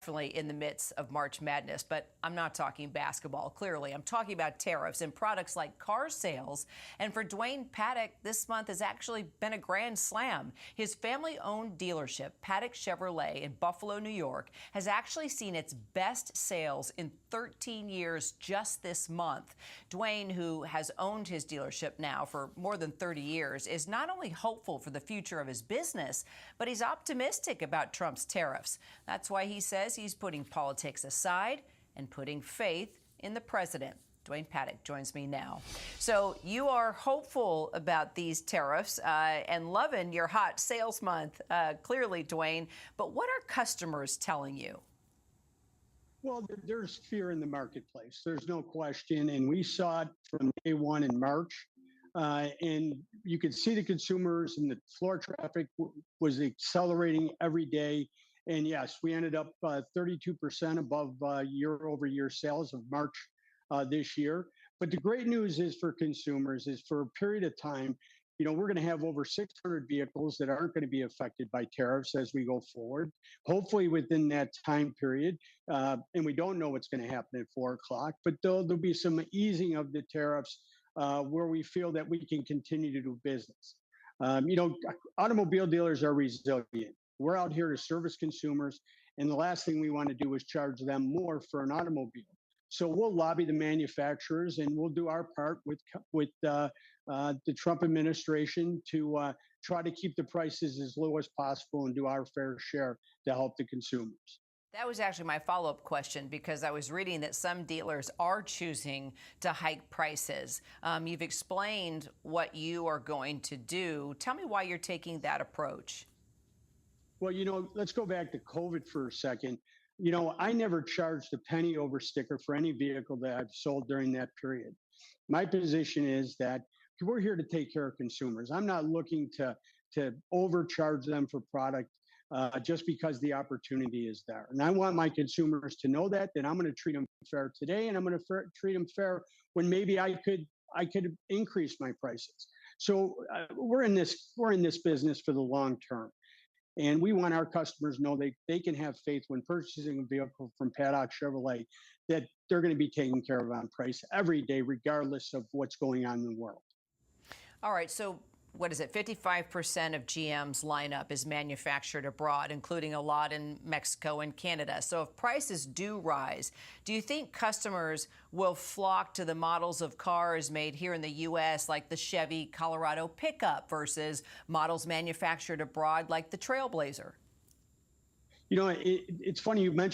Definitely in the midst of March Madness, but I'm not talking basketball, clearly. I'm talking about tariffs and products like car sales. And for Dwayne Paddock, this month has actually been a grand slam. His family-owned dealership, Paddock Chevrolet in Buffalo, New York, has actually seen its best sales in 13 years just this month. Dwayne, who has owned his dealership now for more than 30 years, is not only hopeful for the future of his business, but he's optimistic about Trump's tariffs. That's why he says he's putting politics aside and putting faith in the president. Dwayne Paddock joins me now. So you are hopeful about these tariffs and loving your hot sales month, clearly, Dwayne. But what are customers telling you? Well, there's fear in the marketplace. There's no question. And we saw it from day one in March. And you could see the consumers and the floor traffic was accelerating every day. And yes, we ended up 32% above year over year sales of March this year. But the great news is for consumers is for a period of time, we're going to have over 600 vehicles that aren't going to be affected by tariffs as we go forward, hopefully within that time period. And we don't know what's going to happen at 4 o'clock, but there'll be some easing of the tariffs where we feel that we can continue to do business. Automobile dealers are resilient. We're out here to service consumers, and the last thing we want to do is charge them more for an automobile. So we'll lobby the manufacturers, and we'll do our part with the Trump administration to try to keep the prices as low as possible and do our fair share to help the consumers. That was actually my follow-up question, because I was reading that some dealers are choosing to hike prices. You've explained what you are going to do. Tell me why you're taking that approach. Well, let's go back to COVID for a second. I never charged a penny over sticker for any vehicle that I've sold during that period. My position is that we're here to take care of consumers. I'm not looking to overcharge them for product just because the opportunity is there. And I want my consumers to know that I'm going to treat them fair today, and I'm going to treat them fair when maybe I could increase my prices. So we're in this business for the long term. And we want our customers to know they can have faith when purchasing a vehicle from Paddock Chevrolet that they're going to be taken care of on price every day, regardless of what's going on in the world. All right. So what is it? 55% of GM's lineup is manufactured abroad, including a lot in Mexico and Canada. So if prices do rise, do you think customers will flock to the models of cars made here in the U.S., like the Chevy Colorado pickup, versus models manufactured abroad like the Trailblazer? It's funny you mentioned